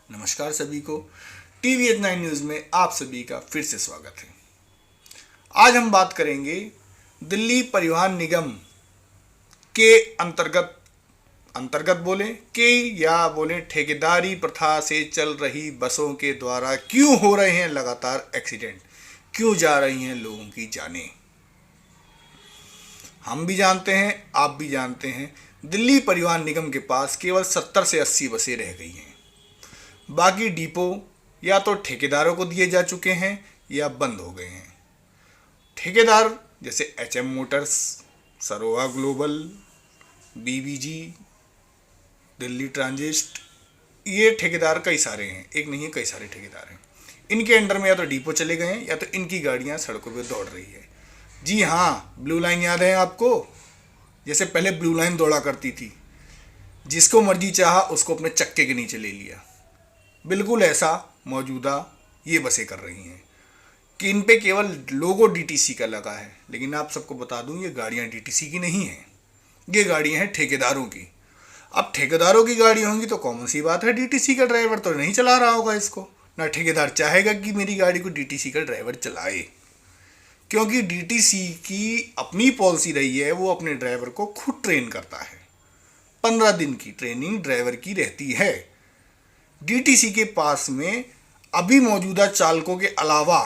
नमस्कार सभी को। TVH9 न्यूज़ में आप सभी का फिर से स्वागत है। आज हम बात करेंगे दिल्ली परिवहन निगम के अंतर्गत बोले के या बोले ठेकेदारी प्रथा से चल रही बसों के द्वारा क्यों हो रहे हैं लगातार एक्सीडेंट, क्यों जा रही हैं लोगों की जानें। हम भी जानते हैं, आप भी जानते हैं, दिल्ली परिवहन निगम के पास केवल 70 से 80 बसें रह गई हैं। बाकी डिपो या तो ठेकेदारों को दिए जा चुके हैं या बंद हो गए हैं। ठेकेदार जैसे HM मोटर्स, सरोवा ग्लोबल, BBG, दिल्ली ट्रांजिट, ये ठेकेदार कई सारे हैं, एक नहीं है कई सारे ठेकेदार हैं। इनके अंडर में या तो डिपो चले गए हैं या तो इनकी गाड़ियां सड़कों पे दौड़ रही है। जी हाँ, ब्लू लाइन याद है आपको? जैसे पहले ब्लू लाइन दौड़ा करती थी, जिसको मर्जी चाहा उसको अपने चक्के के नीचे ले लिया। बिल्कुल ऐसा मौजूदा ये बसें कर रही हैं कि इन पे केवल लोगो DTC का लगा है, लेकिन आप सबको बता दूं ये गाड़ियां DTC की नहीं हैं, ये गाड़ियां हैं ठेकेदारों की। अब ठेकेदारों की गाड़ी होंगी तो कॉमन सी बात है, DTC का ड्राइवर तो नहीं चला रहा होगा इसको, ना ठेकेदार चाहेगा कि मेरी गाड़ी को DTC का ड्राइवर चलाए, क्योंकि DTC की अपनी पॉलिसी रही है, वो अपने ड्राइवर को खुद ट्रेन करता है। 15 दिन की ट्रेनिंग ड्राइवर की रहती है। DTC के पास में अभी मौजूदा चालकों के अलावा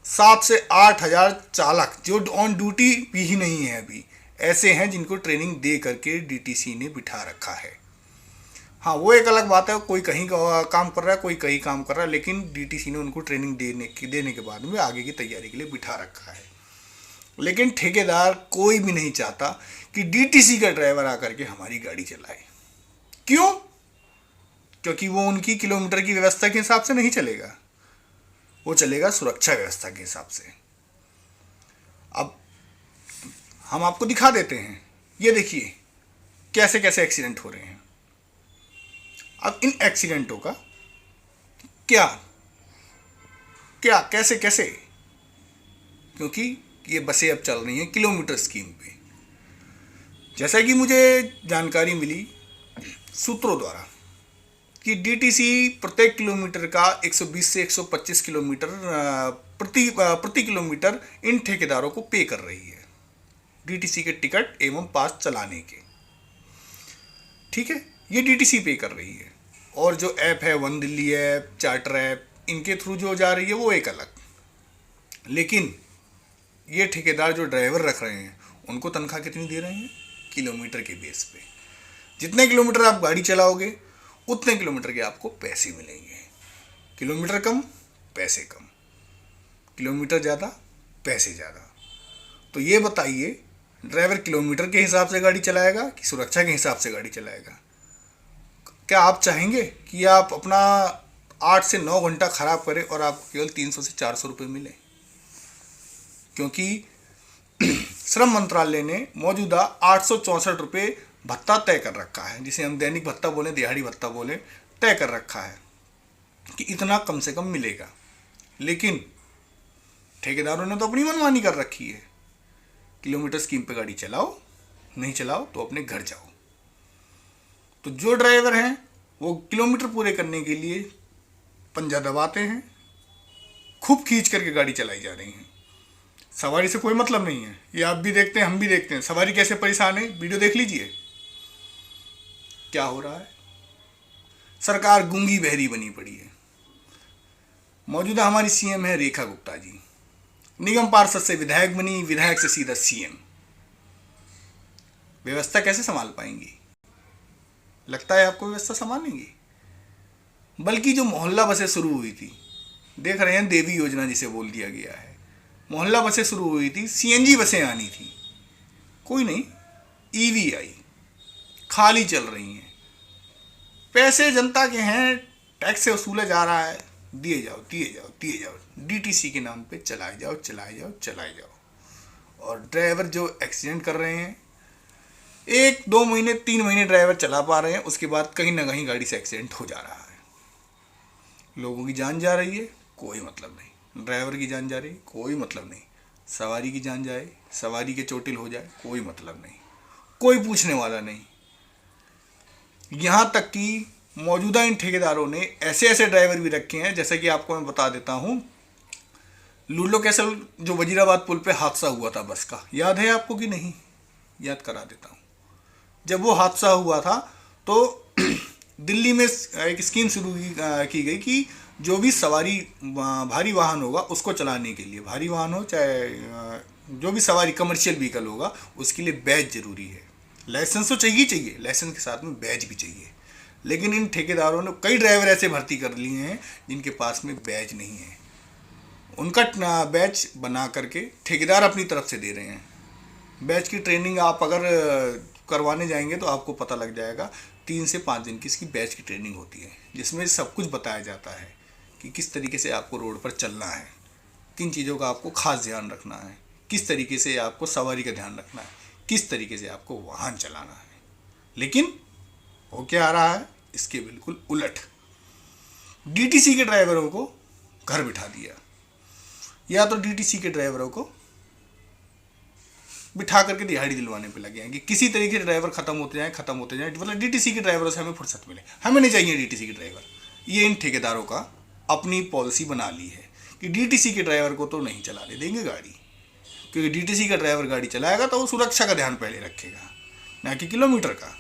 7 से 8 हज़ार चालक जो ऑन ड्यूटी भी ही नहीं है अभी, ऐसे हैं जिनको ट्रेनिंग दे करके DTC ने बिठा रखा है। हाँ, वो एक अलग बात है, कोई कहीं काम कर रहा है, कोई कहीं काम कर रहा है, लेकिन DTC ने उनको ट्रेनिंग देने के बाद में आगे की तैयारी के लिए बिठा रखा है। लेकिन ठेकेदार कोई भी नहीं चाहता कि DTC का ड्राइवर आकर के हमारी गाड़ी चलाए। क्यों? क्योंकि वो उनकी किलोमीटर की व्यवस्था के हिसाब से नहीं चलेगा, वो चलेगा सुरक्षा व्यवस्था के हिसाब से। अब हम आपको दिखा देते हैं, ये देखिए कैसे कैसे एक्सीडेंट हो रहे हैं। अब इन एक्सीडेंटों का क्या क्या कैसे कैसे, क्योंकि ये बसें अब चल रही हैं किलोमीटर स्कीम पे। जैसा कि मुझे जानकारी मिली सूत्रों द्वारा कि DTC प्रत्येक किलोमीटर का 120 से 125 किलोमीटर प्रति किलोमीटर इन ठेकेदारों को पे कर रही है, DTC के टिकट एवं पास चलाने के। ठीक है, ये DTC पे कर रही है, और जो ऐप है one Delhi app, charter app, इनके थ्रू जो जा रही है वो एक अलग। लेकिन ये ठेकेदार जो ड्राइवर रख रहे हैं उनको तनख्वाह कितनी दे रहे हैं? किलोमीटर के बेस पे। जितने किलोमीटर आप गाड़ी चलाओगे उतने किलोमीटर के आपको पैसे मिलेंगे। किलोमीटर कम, पैसे कम, किलोमीटर ज़्यादा, पैसे ज़्यादा। तो ये बताइए, ड्राइवर किलोमीटर के हिसाब से गाड़ी चलाएगा कि सुरक्षा के हिसाब से गाड़ी चलाएगा? क्या आप चाहेंगे कि आप अपना 8 से 9 घंटा खराब करें और आपको केवल 300 से 400 रुपये मिले? क्योंकि श्रम मंत्रालय ने मौजूदा 864 रुपये भत्ता तय कर रखा है, जिसे हम दैनिक भत्ता बोले, दिहाड़ी भत्ता बोले, तय कर रखा है कि इतना कम से कम मिलेगा। लेकिन ठेकेदारों ने तो अपनी मनमानी कर रखी है, किलोमीटर स्कीम पे गाड़ी चलाओ, नहीं चलाओ तो अपने घर जाओ। तो जो ड्राइवर हैं वो किलोमीटर पूरे करने के लिए पंजा दबाते हैं, खूब खींच करके गाड़ी चलाई जा रही है। सवारी से कोई मतलब नहीं है, ये आप भी देखते हैं, हम भी देखते हैं, सवारी कैसे परेशान है, वीडियो देख लीजिए क्या हो रहा है। सरकार गूंगी बहरी बनी पड़ी है। मौजूदा हमारी CM है रेखा गुप्ता जी, निगम पार्षद से विधायक बनी, विधायक से सीधा CM। व्यवस्था कैसे संभाल पाएंगी? लगता है आपको व्यवस्था संभालेंगी? बल्कि जो मोहल्ला बसें शुरू हुई थी, देख रहे हैं देवी योजना जिसे बोल दिया गया है, मोहल्ला बसें शुरू हुई थी, CNG बसें आनी थी, कोई नहीं, EV आई, खाली चल रही हैं। पैसे जनता के हैं, टैक्स से वसूला जा रहा है, दिए जाओ दिए जाओ दिए जाओ, DTC के नाम पे चलाए जाओ चलाए जाओ चलाए जाओ। और ड्राइवर जो एक्सीडेंट कर रहे हैं, 1, 2 महीने, 3 महीने ड्राइवर चला पा रहे हैं, उसके बाद कहीं ना कहीं गाड़ी से एक्सीडेंट हो जा रहा है। लोगों की जान जा रही है, कोई मतलब नहीं। ड्राइवर की जान जा रही है, कोई मतलब नहीं। सवारी की जान जाए, सवारी के चोटिल हो जाए, कोई मतलब नहीं, कोई पूछने वाला नहीं। यहाँ तक कि मौजूदा इन ठेकेदारों ने ऐसे ऐसे ड्राइवर भी रखे हैं, जैसा कि आपको मैं बता देता हूँ। लुल्लो कैसल जो वजीराबाद पुल पे हादसा हुआ था बस का, याद है आपको कि नहीं? याद करा देता हूँ। जब वो हादसा हुआ था तो दिल्ली में एक स्कीम शुरू की गई कि जो भी सवारी भारी वाहन होगा उसको चलाने के लिए, भारी वाहन हो चाहे जो भी सवारी कमर्शियल व्हीकल होगा, उसके लिए बैज जरूरी है। लाइसेंस तो चाहिए, लाइसेंस के साथ में बैज भी चाहिए। लेकिन इन ठेकेदारों ने कई ड्राइवर ऐसे भर्ती कर लिए हैं जिनके पास में बैज नहीं है। उनका बैच बना करके ठेकेदार अपनी तरफ से दे रहे हैं। बैच की ट्रेनिंग आप अगर करवाने जाएंगे तो आपको पता लग जाएगा, 3 से 5 दिन की इसकी बैच की ट्रेनिंग होती है, जिसमें सब कुछ बताया जाता है कि किस तरीके से आपको रोड पर चलना है, किन चीज़ों का आपको खास ध्यान रखना है, किस तरीके से आपको सवारी का ध्यान रखना है, किस तरीके से आपको वाहन चलाना है। लेकिन हो क्या आ रहा है, इसके बिल्कुल उलट डीटीसी के ड्राइवरों को घर बिठा दिया, या तो डीटीसी के ड्राइवरों को बिठा करके दिहाड़ी दिलवाने पे लगे हैं कि किसी तरीके से ड्राइवर खत्म होते जाए, मतलब डीटीसी के ड्राइवरों से हमें फुर्सत मिले, हमें नहीं चाहिए डीटीसी के ड्राइवर। ये इन ठेकेदारों का अपनी पॉलिसी बना ली है कि डीटीसी के ड्राइवर को तो नहीं चलाने देंगे गाड़ी, क्योंकि डीटीसी का ड्राइवर गाड़ी चलाएगा तो वो सुरक्षा का ध्यान पहले रखेगा, ना कि किलोमीटर का।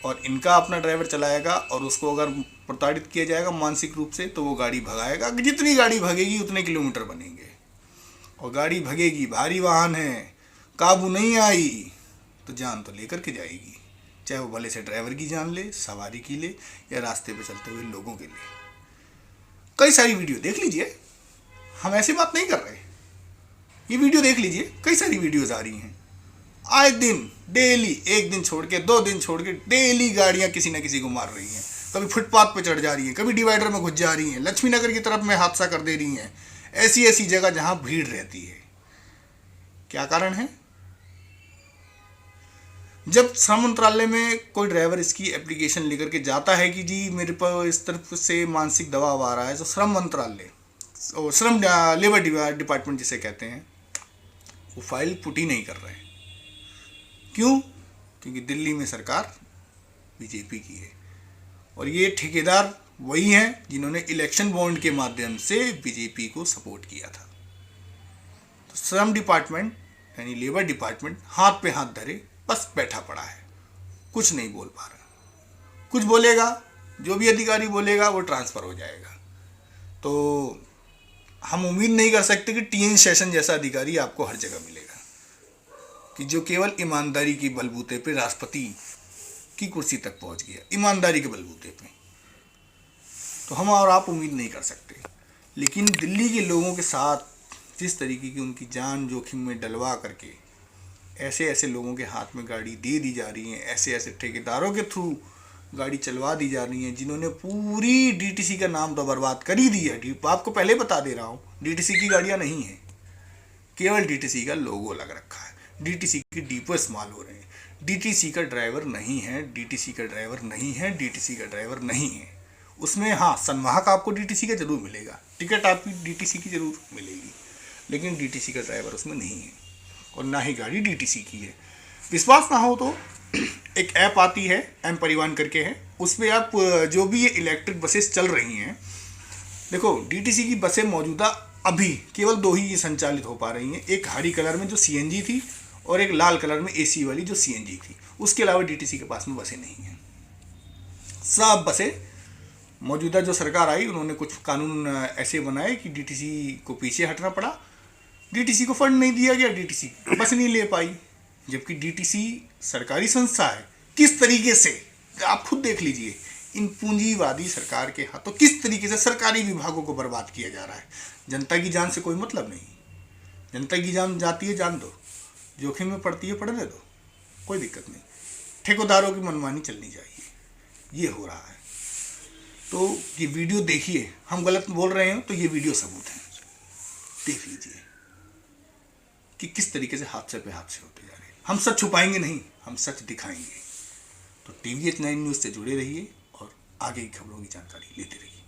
और इनका अपना ड्राइवर चलाएगा और उसको अगर प्रताड़ित किया जाएगा मानसिक रूप से तो वो गाड़ी भगाएगा। जितनी गाड़ी भगेगी उतने किलोमीटर बनेंगे, और गाड़ी भगेगी, भारी वाहन है, काबू नहीं आई तो जान तो लेकर के जाएगी, चाहे वो भले से ड्राइवर की जान ले, सवारी की ले, या रास्ते पे चलते हुए लोगों के लिए। कई सारी वीडियो देख लीजिए, हम ऐसी बात नहीं कर रहे। ये वीडियो देख लीजिए, कई सारी वीडियोज आ रही हैं आए दिन, डेली, 1 दिन छोड़ के 2 दिन छोड़ के डेली गाड़ियां किसी न किसी को मार रही हैं। कभी फुटपाथ पे चढ़ जा रही हैं, कभी डिवाइडर में घुस जा रही हैं, लक्ष्मी नगर की तरफ में हादसा कर दे रही हैं, ऐसी ऐसी जगह जहां भीड़ रहती है। क्या कारण है? जब श्रम मंत्रालय में कोई ड्राइवर इसकी एप्लीकेशन लेकर के जाता है कि जी मेरे पर इस तरफ से मानसिक दबाव आ रहा है, तो श्रम मंत्रालय, श्रम लेबर डिपार्टमेंट जिसे कहते हैं, वो फाइल पुट ही नहीं कर रहे हैं। क्यों? क्योंकि दिल्ली में सरकार बीजेपी की है, और ये ठेकेदार वही हैं जिन्होंने इलेक्शन बॉन्ड के माध्यम से बीजेपी को सपोर्ट किया था। तो श्रम डिपार्टमेंट यानी लेबर डिपार्टमेंट हाथ पे हाथ धरे बस बैठा पड़ा है, कुछ नहीं बोल पा रहा। कुछ बोलेगा, जो भी अधिकारी बोलेगा वो ट्रांसफ़र हो जाएगा। तो हम उम्मीद नहीं कर सकते कि टीएन शेषन जैसा अधिकारी आपको हर जगह मिलेगा, कि जो केवल ईमानदारी की बलबूते पे राष्ट्रपति की कुर्सी तक पहुंच गया, ईमानदारी के बलबूते पे। तो हम और आप उम्मीद नहीं कर सकते। लेकिन दिल्ली के लोगों के साथ जिस तरीके की उनकी जान जोखिम में डलवा करके ऐसे ऐसे लोगों के हाथ में गाड़ी दे दी जा रही है, ऐसे ऐसे ठेकेदारों के थ्रू गाड़ी चलवा दी जा रही है, जिन्होंने पूरी डीटीसी का नाम तो बर्बाद कर ही दिया। आपको पहले बता दे रहा हूँ, डीटीसी की गाड़ियाँ नहीं हैं, केवल डीटीसी का लोगो लग रखा है। डीटीसी के डिपो इस्तेमाल हो रहे हैं, डीटीसी का ड्राइवर नहीं है, डीटीसी का ड्राइवर नहीं है, डीटीसी का ड्राइवर नहीं है। उसमें हाँ, संवाहक आपको डीटीसी का जरूर मिलेगा, टिकट आपकी डीटीसी की जरूर मिलेगी, लेकिन डीटीसी का ड्राइवर उसमें नहीं है, और ना ही गाड़ी डीटीसी की है। विश्वास ना हो तो एक ऐप आती है, एम परिवहन करके है, उसमें आप जो भी ये इलेक्ट्रिक बसेस चल रही हैं, देखो डीटीसी की बसें मौजूदा अभी केवल 2 ही संचालित हो पा रही हैं। एक हरी कलर में जो सीएनजी थी, और एक लाल कलर में एसी वाली जो सीएनजी थी। उसके अलावा डीटीसी के पास में बसें नहीं हैं। सब बसें मौजूदा जो सरकार आई, उन्होंने कुछ कानून ऐसे बनाए कि डीटीसी को पीछे हटना पड़ा, डीटीसी को फंड नहीं दिया गया, डीटीसी बस नहीं ले पाई। जबकि डीटीसी सरकारी संस्था है। किस तरीके से, आप खुद देख लीजिए, इन पूंजीवादी सरकार के हाथों किस तरीके से सरकारी विभागों को बर्बाद किया जा रहा है। जनता की जान से कोई मतलब नहीं, जनता की जान जाती है जान दो, जोखिम में पड़ती है पड़ने दो, कोई दिक्कत नहीं। ठेकेदारों की मनमानी चलनी चाहिए, ये हो रहा है। तो ये वीडियो देखिए, हम गलत बोल रहे हैं तो ये वीडियो सबूत है, देख लीजिए कि किस तरीके से हादसे पे हादसे होते जा रहे हैं। हम सच छुपाएंगे नहीं, हम सच दिखाएंगे। तो TVH 9 न्यूज़ से जुड़े रहिए और आगे की खबरों की जानकारी लेते रहिए।